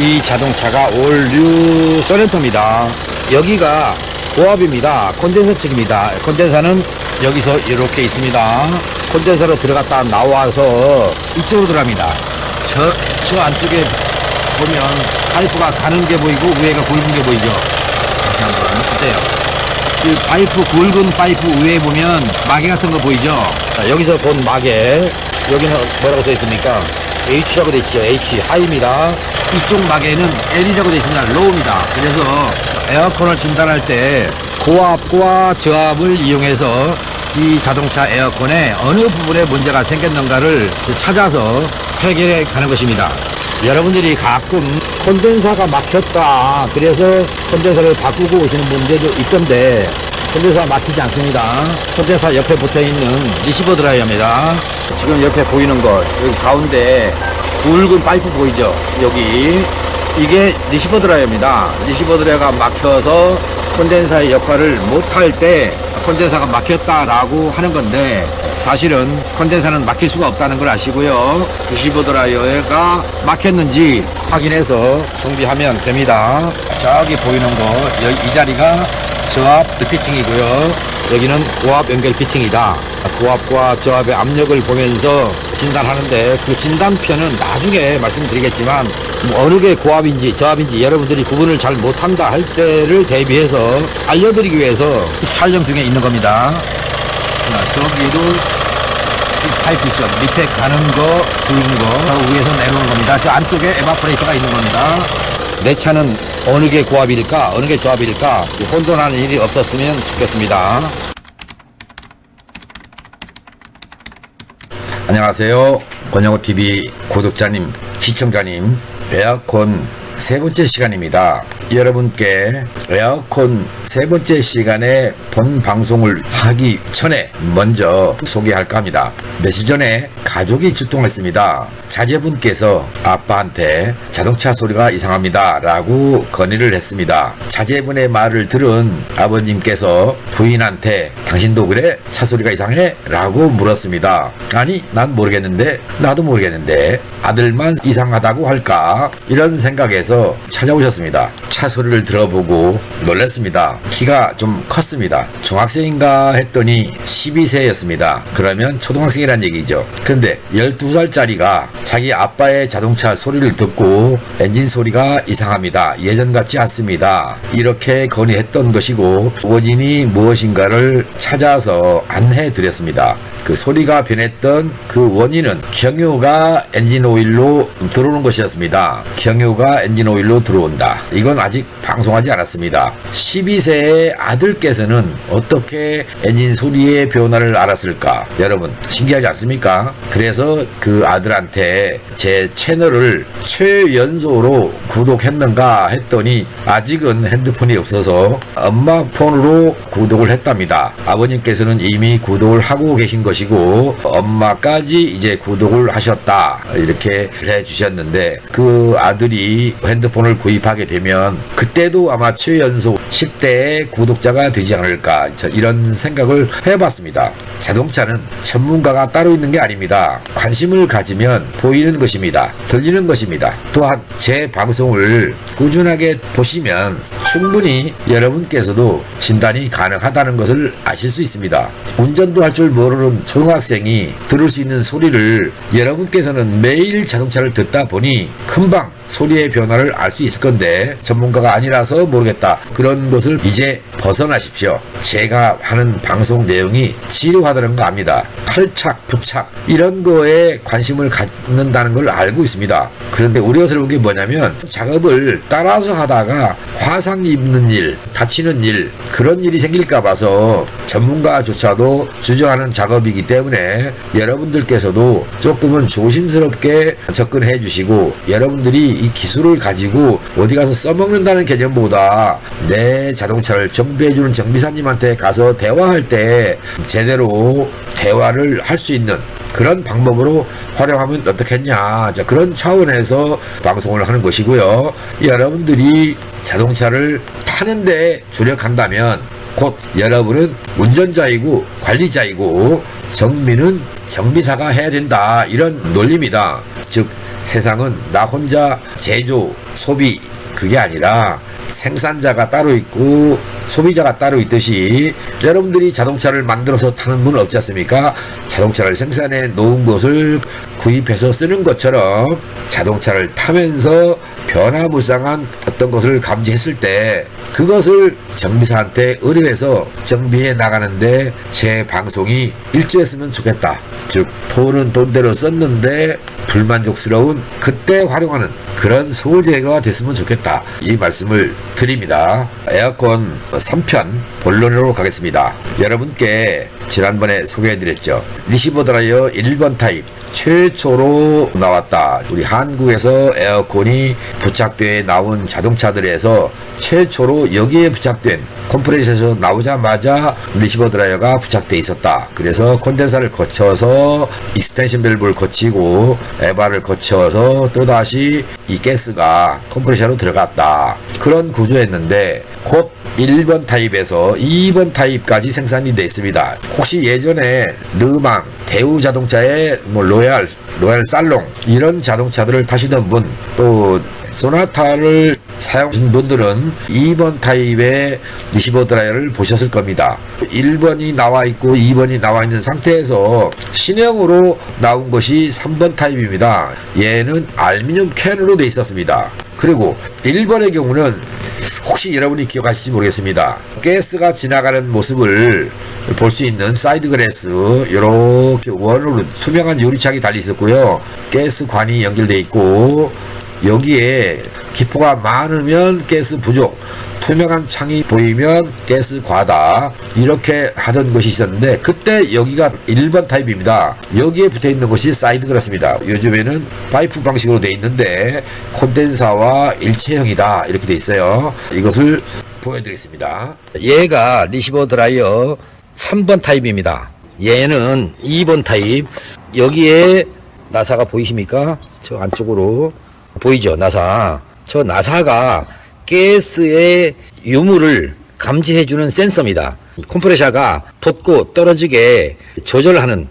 이 자동차가 올류 소렌토입니다. 여기가 고압입니다. 콘덴서 측입니다. 콘덴서는 여기서 이렇게 있습니다. 콘덴서로 들어갔다 나와서 이쪽으로 들어갑니다. 저 안쪽에 보면 파이프가 가는 게 보이고 위에가 굵은 게 보이죠. 다시 한번 어때요? 그 파이프, 굵은 파이프 위에 보면 마개 같은 거 보이죠. 자, 여기서 본 마개, 여기는 뭐라고 써 있습니까? H라고 되어 있죠. H, 하이입니다. 이쪽 마개는 L이라고 되어 있습니다. 로우입니다. 그래서 에어컨을 진단할 때 고압과 저압을 이용해서 이 자동차 에어컨에 어느 부분에 문제가 생겼는가를 찾아서 해결해 가는 것입니다. 여러분들이 가끔 콘덴서가 막혔다, 그래서 콘덴서를 바꾸고 오시는 분들도 있던데, 콘덴서가 막히지 않습니다. 콘덴서 옆에 붙어있는 리시버 드라이어입니다. 지금 옆에 보이는 것, 여기 가운데 굵은 파이프 보이죠? 여기 이게 리시버 드라이어입니다. 리시버 드라이어가 막혀서 콘덴서의 역할을 못할 때 콘덴서가 막혔다라고 하는 건데, 사실은 콘덴서는 막힐 수가 없다는 걸 아시고요. 리시버 드라이어가 막혔는지 확인해서 정비하면 됩니다. 저기 보이는 거, 이 자리가 저압 피팅이고요. 여기는 고압 연결 피팅이다. 고압과 저압의 압력을 보면서 진단하는데, 그 진단표는 나중에 말씀드리겠지만 어느 게 고압인지 저압인지 여러분들이 구분을 잘 못한다 할 때를 대비해서 알려드리기 위해서 촬영 중에 있는 겁니다. 저기도 파이프 있죠. 밑에 가는 거, 굵은 거, 위에서 내려오는 겁니다. 저 안쪽에 에바포레이터가 있는 겁니다. 내 차는 어느 게 고압일까, 어느 게 저압일까 혼돈하는 일이 없었으면 좋겠습니다. 안녕하세요. 권영호TV 구독자님, 시청자님, 에어컨 세 번째 시간입니다. 여러분께 에어컨 세 번째 시간에 본 방송을 하기 전에 먼저 소개할까 합니다. 며칠 전에 가족이 출동했습니다. 자제분께서 아빠한테 자동차 소리가 이상합니다 라고 건의를 했습니다. 자제분의 말을 들은 아버님께서 부인한테 당신도 그래? 차 소리가 이상해? 라고 물었습니다. 아니, 난 모르겠는데, 나도 모르겠는데 아들만 이상하다고 할까? 이런 생각에서 찾아오셨습니다. 차 소리를 들어보고 놀랐습니다. 키가 좀 컸습니다. 중학생인가 했더니 12세였습니다. 그러면 초등학생이란 얘기죠. 그런데 12살짜리가 자기 아빠의 자동차 소리를 듣고 엔진 소리가 이상합니다, 예전 같지 않습니다, 이렇게 건의했던 것이고, 원인이 무엇인가를 찾아서 안내해 드렸습니다. 그 소리가 변했던 그 원인은 경유가 엔진 오일로 들어오는 것이었습니다. 경유가 엔진 오일로 들어온다. 이건 아직 방송하지 않았습니다. 12세의 아들께서는 어떻게 엔진 소리의 변화를 알았을까? 여러분, 신기하지 않습니까? 그래서 그 아들한테 제 채널을 최연소로 구독했는가 했더니 아직은 핸드폰이 없어서 엄마 폰으로 구독을 했답니다. 아버님께서는 이미 구독을 하고 계신 것이고 엄마까지 이제 구독을 하셨다, 이렇게 해주셨는데, 그 아들이 핸드폰을 구입하게 되면 그때도 아마 최연소 10대의 구독자가 되지 않을까, 이런 생각을 해봤습니다. 자동차는 전문가가 따로 있는 게 아닙니다. 관심을 가지면 보이는 것입니다. 들리는 것입니다. 또한 제 방송을 꾸준하게 보시면 충분히 여러분께서도 진단이 가능하다는 것을 아실 수 있습니다. 운전도 할 줄 모르는 초등학생이 들을 수 있는 소리를 여러분께서는 매일 자동차를 듣다 보니 금방 소리의 변화를 알 수 있을 건데, 전문가가 아니라서 모르겠다, 그런 것을 이제 벗어나십시오. 제가 하는 방송 내용이 지루하다는 거 압니다. 탈착, 부착 이런 거에 관심을 갖는다는 걸 알고 있습니다. 그런데 우려스러운 게 뭐냐면, 작업을 따라서 하다가 화상 입는 일, 다치는 일, 그런 일이 생길까 봐서 전문가조차도 주저하는 작업이기 때문에 여러분들께서도 조금은 조심스럽게 접근해 주시고, 여러분들이 이 기술을 가지고 어디 가서 써먹는다는 개념보다 내 자동차를 정비해주는 정비사님한테 가서 대화할 때 제대로 대화를 할 수 있는 그런 방법으로 활용하면 어떻겠냐, 그런 차원에서 방송을 하는 것이고요. 여러분들이 자동차를 타는데 주력한다면 곧 여러분은 운전자이고 관리자이고 정비는 정비사가 해야 된다, 이런 논리입니다. 즉 세상은 나 혼자 제조, 소비, 그게 아니라 생산자가 따로 있고 소비자가 따로 있듯이 여러분들이 자동차를 만들어서 타는 분은 없지 않습니까? 자동차를 생산해 놓은 것을 구입해서 쓰는 것처럼 자동차를 타면서 변화무쌍한 어떤 것을 감지했을 때 그것을 정비사한테 의뢰해서 정비해 나가는데 제 방송이 일조했으면 좋겠다. 즉 돈은 돈대로 썼는데 불만족스러운 그때 활용하는 그런 소재가 됐으면 좋겠다. 이 말씀을 드립니다. 에어컨 3편 본론으로 가겠습니다. 여러분께 지난번에 소개해드렸죠. 리시버 드라이어 1번 타입 최초로 나왔다. 우리 한국에서 에어컨이 부착되어 나온 자동차들에서 최초로 여기에 부착된 컴프레셔에서 나오자마자 리시버 드라이어가 부착되어 있었다. 그래서 콘덴서를 거쳐서 익스텐션 밸브를 거치고 에바를 거쳐서 또다시 이 가스가 컴프레셔로 들어갔다. 그런 구조였는데 곧 1번 타입에서 2번 타입까지 생산이 되어 있습니다. 혹시 예전에 르망, 대우 자동차의 로얄 살롱 이런 자동차들을 타시던 분, 또 소나타를 사용하신 분들은 2번 타입의 리시버 드라이어를 보셨을 겁니다. 1번이 나와 있고 2번이 나와 있는 상태에서 신형으로 나온 것이 3번 타입입니다. 얘는 알루미늄 캔으로 되어 있었습니다. 그리고 1번의 경우는 혹시 여러분이 기억하실지 모르겠습니다. 가스가 지나가는 모습을 볼 수 있는 사이드 그래스 이렇게 원으로 투명한 유리창이 달려 있었고요. 가스관이 연결되어 있고 여기에 기포가 많으면 가스 부족, 투명한 창이 보이면 가스 과다, 이렇게 하던 것이 있었는데 그때 여기가 1번 타입입니다. 여기에 붙어 있는 것이 사이드 그라스입니다. 요즘에는 파이프 방식으로 되어 있는데 콘덴사와 일체형이다 이렇게 되어 있어요. 이것을 보여드리겠습니다. 얘가 리시버 드라이어 3번 타입입니다. 얘는 2번 타입. 여기에 나사가 보이십니까? 저 안쪽으로 보이죠? 나사. 저 나사가 가스의 유무를 감지해주는 센서입니다. 컴프레셔가 돋고 떨어지게 조절하는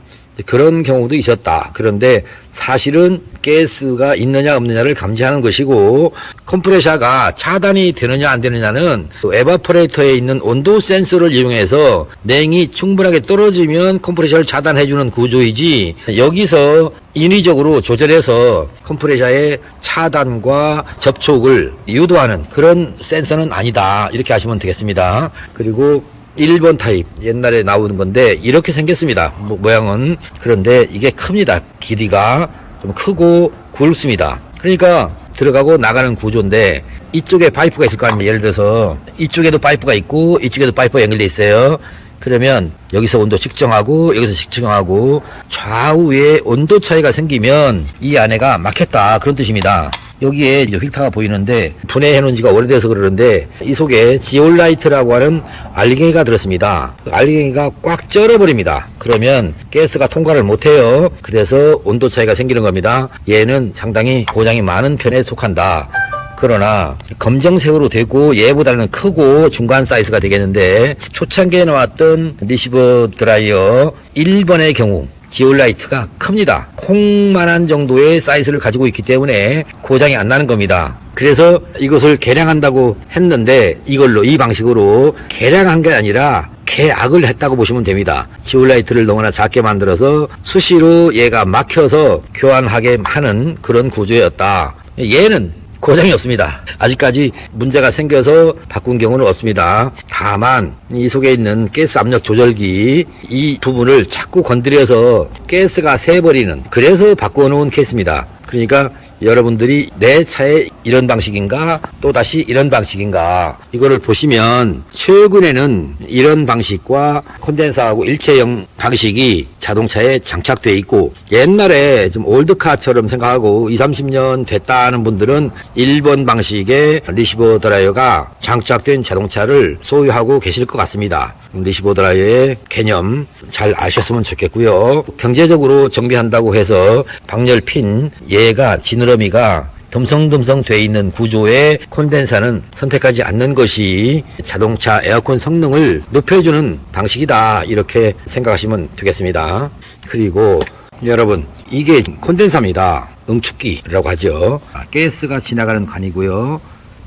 그런 경우도 있었다. 그런데 사실은 가스가 있느냐 없느냐를 감지하는 것이고 컴프레셔가 차단이 되느냐 안 되느냐는 에바포레이터에 있는 온도 센서를 이용해서 냉이 충분하게 떨어지면 컴프레셔를 차단해주는 구조이지 여기서 인위적으로 조절해서 컴프레셔의 차단과 접촉을 유도하는 그런 센서는 아니다. 이렇게 하시면 되겠습니다. 그리고 1번 타입 옛날에 나오는 건데 이렇게 생겼습니다. 모양은. 그런데 이게 큽니다. 길이가 좀 크고 굵습니다. 그러니까 들어가고 나가는 구조인데 이쪽에 파이프가 있을 거 아닙니까? 예를 들어서 이쪽에도 파이프가 있고 이쪽에도 파이프가 연결돼 있어요. 그러면 여기서 온도 측정하고 여기서 측정하고 좌우에 온도 차이가 생기면 이 안에가 막혔다 그런 뜻입니다. 여기에 휠타가 보이는데 분해해 놓은 지가 오래돼서 그러는데 이 속에 지올라이트라고 하는 알갱이가 들었습니다. 알갱이가 꽉 쩔어버립니다. 그러면 가스가 통과를 못해요. 그래서 온도 차이가 생기는 겁니다. 얘는 상당히 고장이 많은 편에 속한다. 그러나 검정색으로 되고 얘보다는 크고 중간 사이즈가 되겠는데 초창기에 나왔던 리시버 드라이어 1번의 경우 지올라이트가 큽니다. 콩만한 정도의 사이즈를 가지고 있기 때문에 고장이 안 나는 겁니다. 그래서 이것을 개량한다고 했는데 이걸로 이 방식으로 개량한 게 아니라 개악을 했다고 보시면 됩니다. 지올라이트를 너무나 작게 만들어서 수시로 얘가 막혀서 교환하게 하는 그런 구조였다. 얘는 고장이 없습니다. 아직까지 문제가 생겨서 바꾼 경우는 없습니다. 다만 이 속에 있는 가스 압력 조절기 이 부분을 자꾸 건드려서 가스가 새버리는 그래서 바꿔놓은 케이스입니다. 그러니까 여러분들이 내 차에 이런 방식인가 또다시 이런 방식인가 이거를 보시면 최근에는 이런 방식과 콘덴서하고 일체형 방식이 자동차에 장착되어 있고 옛날에 좀 올드카처럼 생각하고 20-30년 됐다는 분들은 1번 방식의 리시버 드라이어가 장착된 자동차를 소유하고 계실 것 같습니다. 리시버 드라이어의 개념 잘 아셨으면 좋겠고요. 경제적으로 정비한다고 해서 방열핀 얘가 지느러미가 듬성듬성 돼 있는 구조의 콘덴서는 선택하지 않는 것이 자동차 에어컨 성능을 높여주는 방식이다 이렇게 생각하시면 되겠습니다. 그리고 여러분 이게 콘덴서입니다. 응축기라고 하죠. 가스가 지나가는 관이고요.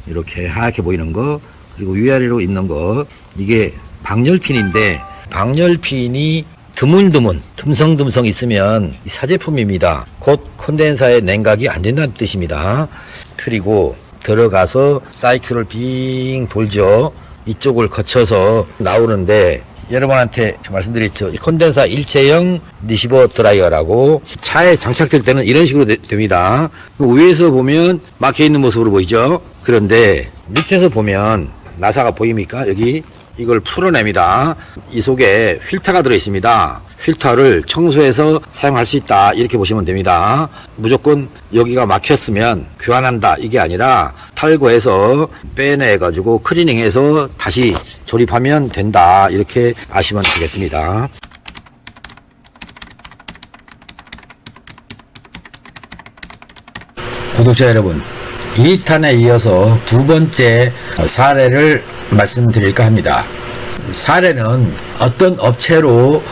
이렇게 하얗게 보이는 거, 그리고 위아래로 있는 거, 이게 방열핀인데, 방열핀이 드문드문 듬성듬성 있으면 사제품입니다. 곧 콘덴사의 냉각이 안 된다는 뜻입니다. 그리고 들어가서 사이클을 빙 돌죠. 이쪽을 거쳐서 나오는데, 여러분한테 말씀드렸죠. 이 콘덴사 일체형 리시버 드라이어라고, 차에 장착될 때는 이런 식으로 됩니다. 위에서 보면 막혀 있는 모습으로 보이죠. 그런데 밑에서 보면 나사가 보입니까? 여기 이걸 풀어냅니다. 이 속에 필터가 들어 있습니다. 필터를 청소해서 사용할 수 있다, 이렇게 보시면 됩니다. 무조건 여기가 막혔으면 교환한다, 이게 아니라 탈거해서 빼내 가지고 클리닝해서 다시 조립하면 된다, 이렇게 아시면 되겠습니다. 구독자 여러분, 2탄에 이어서 두 번째 사례를 말씀드릴까 합니다. 사례는 어떤 업체로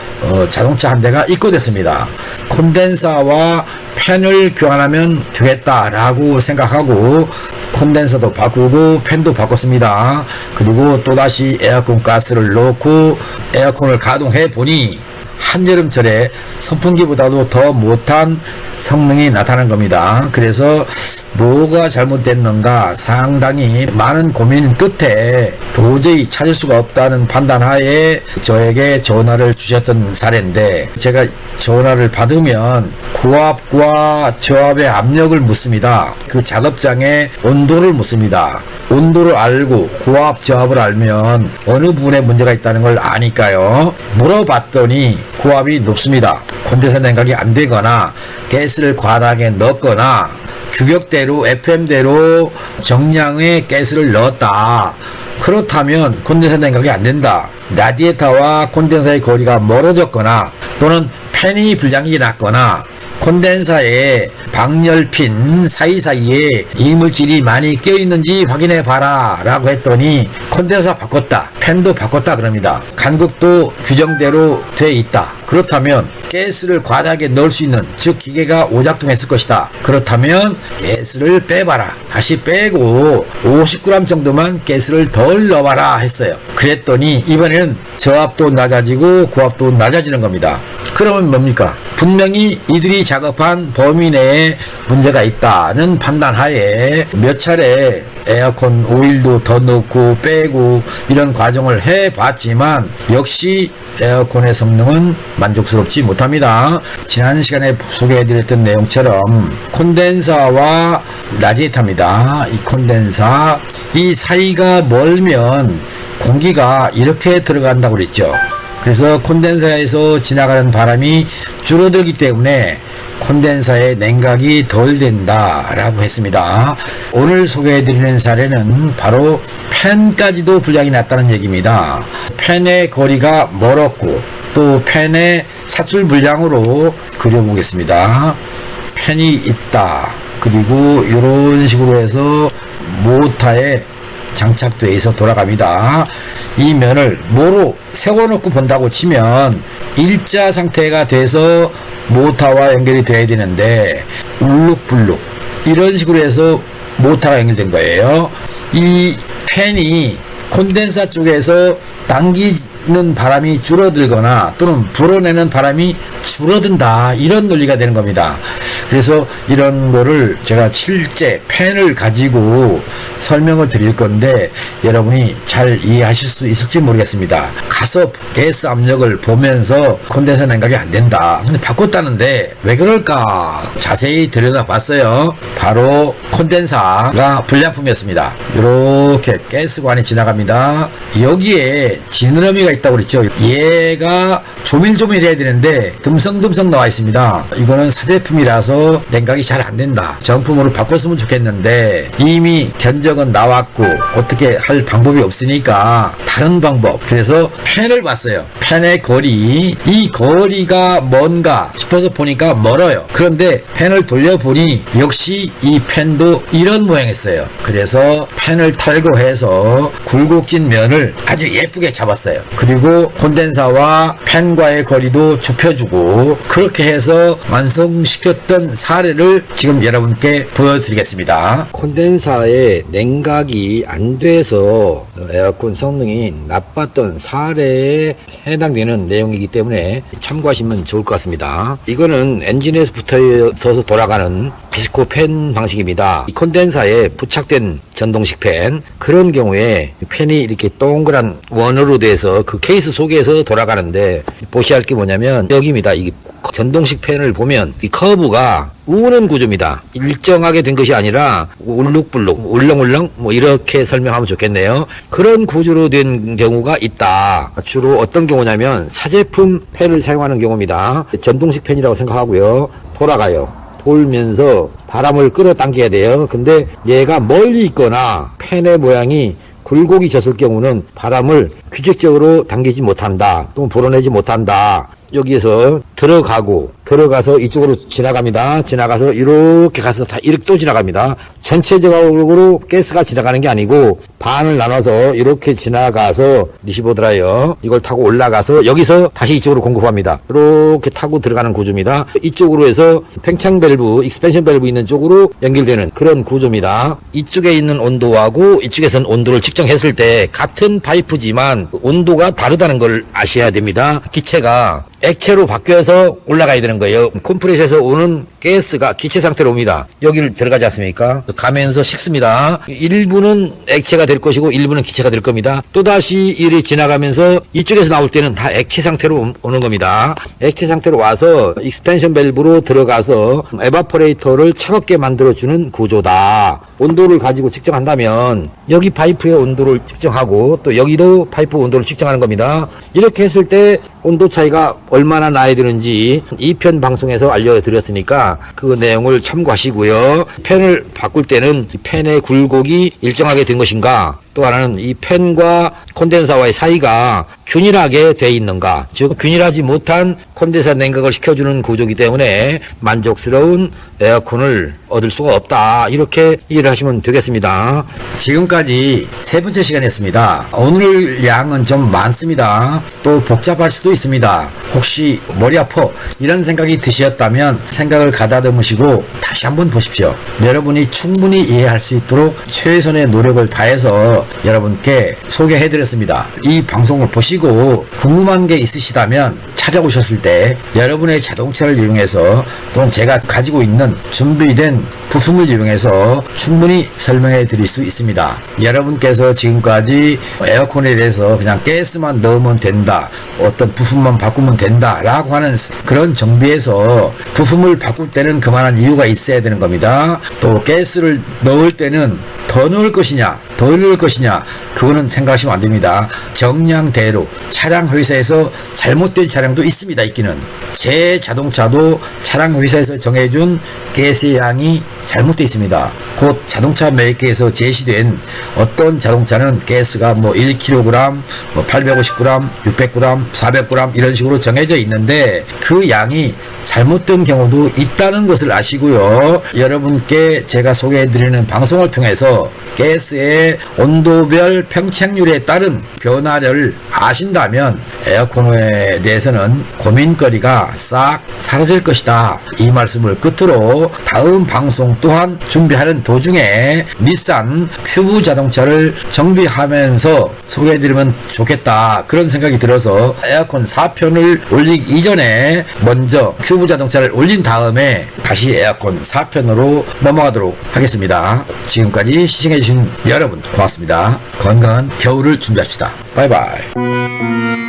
자동차 한 대가 입고됐습니다. 콘덴사와 팬을 교환하면 되겠다라고 생각하고 콘덴서도 바꾸고 팬도 바꿨습니다. 그리고 또다시 에어컨 가스를 넣고 에어컨을 가동해 보니 한여름철에 선풍기보다도 더 못한 성능이 나타난 겁니다. 그래서 뭐가 잘못됐는가 상당히 많은 고민 끝에 도저히 찾을 수가 없다는 판단하에 저에게 전화를 주셨던 사례인데, 제가 전화를 받으면 고압과 저압의 압력을 묻습니다. 그 작업장의 온도를 묻습니다. 온도를 알고 고압 저압을 알면 어느 부분에 문제가 있다는 걸 아니까요. 물어봤더니 고압이 높습니다. 콘덴서 냉각이 안 되거나 가스를 과다하게 넣었거나 규격대로 FM대로 정량의 가스를 넣었다. 그렇다면 콘덴서 냉각이 안 된다. 라디에이터와 콘덴서의 거리가 멀어졌거나 또는 팬이 불량이 났거나 콘덴서의 방열핀 사이사이에 이물질이 많이 껴있는지 확인해 봐라 라고 했더니 콘덴서 바꿨다, 팬도 바꿨다 그럽니다. 간극도 규정대로 돼 있다. 그렇다면 가스를 과다하게 넣을 수 있는, 즉 기계가 오작동했을 것이다. 그렇다면 가스를 빼봐라. 다시 빼고 50g 정도만 가스를 덜 넣어봐라 했어요. 그랬더니 이번에는 저압도 낮아지고 고압도 낮아지는 겁니다. 그러면 뭡니까? 분명히 이들이 작업한 범위 내에 문제가 있다는 판단하에 몇 차례 에어컨 오일도 더 넣고 빼고 이런 과정을 해봤지만 역시 에어컨의 성능은 만족스럽지 못합니다. 지난 시간에 소개해드렸던 내용처럼 콘덴서와 라디에이터입니다. 이 콘덴서, 이 사이가 멀면 공기가 이렇게 들어간다고 그랬죠. 그래서 콘덴서에서 지나가는 바람이 줄어들기 때문에 콘덴서의 냉각이 덜 된다라고 했습니다. 오늘 소개해드리는 사례는 바로 팬까지도 불량이 났다는 얘기입니다. 팬의 거리가 멀었고 또 팬의 사출 불량으로 그려보겠습니다. 팬이 있다. 그리고 이런 식으로 해서 모터에 장착되어 있어 돌아갑니다. 이 면을 뭐로 세워놓고 본다고 치면 일자 상태가 돼서 모터와 연결이 돼야 되는데 울룩불룩 이런 식으로 해서 모터가 연결된 거예요. 이 팬이 콘덴서 쪽에서 당기는 바람이 줄어들거나 또는 불어내는 바람이 줄어든다, 이런 논리가 되는 겁니다. 그래서 이런 거를 제가 실제 팬을 가지고 설명을 드릴 건데 여러분이 잘 이해하실 수 있을지 모르겠습니다. 가서 가스 압력을 보면서 콘덴서 냉각이 안 된다, 근데 바꿨다는데 왜 그럴까 자세히 들여다봤어요. 바로 콘덴서가 불량품이었습니다. 이렇게 가스관이 지나갑니다. 여기에 지느러미가 있다고 그랬죠. 얘가 조밀조밀해야 되는데 듬성듬성 나와 있습니다. 이거는 사제품이라서 냉각이 잘 안 된다, 정품으로 바꿨으면 좋겠는데 이미 견적은 나왔고 어떻게 할 방법이 없으니까 다른 방법, 그래서 팬을 봤어요. 팬의 거리, 이 거리가 뭔가 싶어서 보니까 멀어요. 그런데 팬을 돌려보니 역시 이 팬도 이런 모양이었어요. 그래서 팬을 탈거해서 굴곡진 면을 아주 예쁘게 잡았어요. 그리고 콘덴사와 팬과의 거리도 좁혀주고 그렇게 해서 완성시켰던 사례를 지금 여러분께 보여드리겠습니다. 콘덴사의 냉각이 안 돼서 에어컨 성능이 나빴던 사례에 해당되는 내용이기 때문에 참고하시면 좋을 것 같습니다. 이거는 엔진에서 붙어서 돌아가는 비스코 팬 방식입니다. 이 콘덴사에 부착된 전동식 팬, 그런 경우에 팬이 이렇게 동그란 원으로 돼서 그 케이스 속에서 돌아가는데 보셔야 할 게 뭐냐면 여기입니다. 이 전동식 팬을 보면 이 커브가 우는 구조입니다. 일정하게 된 것이 아니라 울룩불룩, 울렁울렁 뭐 이렇게 설명하면 좋겠네요. 그런 구조로 된 경우가 있다. 주로 어떤 경우냐면 사제품 팬을 사용하는 경우입니다. 전동식 팬이라고 생각하고요. 돌아가요. 돌면서 바람을 끌어당겨야 돼요. 근데 얘가 멀리 있거나 팬의 모양이 굴곡이 졌을 경우는 바람을 규칙적으로 당기지 못한다. 또는 불어내지 못한다. 여기에서 들어가서 이쪽으로 지나갑니다. 지나가서 이렇게 가서 다 이렇게 또 지나갑니다. 전체적으로 가스가 지나가는 게 아니고 반을 나눠서 이렇게 지나가서 리시버 드라이어 이걸 타고 올라가서 여기서 다시 이쪽으로 공급합니다. 이렇게 타고 들어가는 구조입니다. 이쪽으로 해서 팽창 밸브, 익스펜션 밸브 있는 쪽으로 연결되는 그런 구조입니다. 이쪽에 있는 온도하고 이쪽에서는 온도를 측정했을 때 같은 파이프지만 온도가 다르다는 걸 아셔야 됩니다. 기체가 액체로 바뀌어서 올라가야 되는 거예요. 컴프레서에서 오는 가스가 기체 상태로 옵니다. 여기를 들어가지 않습니까? 가면서 식습니다. 일부는 액체가 될 것이고 일부는 기체가 될 겁니다. 또다시 이리 지나가면서 이쪽에서 나올 때는 다 액체 상태로 오는 겁니다. 액체 상태로 와서 익스펜션 밸브로 들어가서 에바포레이터를 차갑게 만들어주는 구조다. 온도를 가지고 측정한다면 여기 파이프의 온도를 측정하고 또 여기도 파이프 온도를 측정하는 겁니다. 이렇게 했을 때 온도 차이가 얼마나 나야 되는지 2편 방송에서 알려드렸으니까 그 내용을 참고하시고요. 팬을 바꿀 때는 팬의 굴곡이 일정하게 된 것인가, 또 하나는 이 팬과 콘덴사와의 사이가 균일하게 돼 있는가, 즉 균일하지 못한 콘덴사 냉각을 시켜주는 구조이기 때문에 만족스러운 에어컨을 얻을 수가 없다, 이렇게 이해를 하시면 되겠습니다. 지금까지 세 번째 시간이었습니다. 오늘 양은 좀 많습니다. 또 복잡할 수도 있습니다. 혹시 머리 아파 이런 생각이 드셨다면 생각을 가다듬으시고 다시 한번 보십시오. 여러분이 충분히 이해할 수 있도록 최선의 노력을 다해서 여러분께 소개해드렸습니다. 이 방송을 보시고 궁금한 게 있으시다면 찾아오셨을 때 여러분의 자동차를 이용해서 또는 제가 가지고 있는 준비된 부품을 이용해서 충분히 설명해 드릴 수 있습니다. 여러분께서 지금까지 에어컨에 대해서 그냥 가스만 넣으면 된다, 어떤 부품만 바꾸면 된다 라고 하는 그런 정비에서 부품을 바꿀 때는 그만한 이유가 있어야 되는 겁니다. 또 가스를 넣을 때는 더 넣을 것이냐 덜 넣을 것이냐 그거는 생각하시면 안 됩니다. 정량대로 차량 회사에서 잘못된 차량도 있습니다. 있기는 제 자동차도 차량 회사에서 정해준 가스의 양이 잘못되어 있습니다. 곧 자동차 메이커에서 제시된 어떤 자동차는 가스가 뭐 1kg, 뭐 850g, 600g, 400g 이런 식으로 정해져 있는데 그 양이 잘못된 경우도 있다는 것을 아시고요. 여러분께 제가 소개해드리는 방송을 통해서 가스의 온도별 평착률에 따른 변화를 아신다면 에어컨에 대해서는 고민거리가 싹 사라질 것이다. 이 말씀을 끝으로 다음 방송 또한 준비하는 도중에 닛산 큐브 자동차를 정비하면서 소개해드리면 좋겠다, 그런 생각이 들어서 에어컨 4편을 올리기 이전에 먼저 큐브 자동차를 올린 다음에 다시 에어컨 4편으로 넘어가도록 하겠습니다. 지금까지 시청해주신 여러분 고맙습니다. 건강한 겨울을 준비합시다. 바이바이.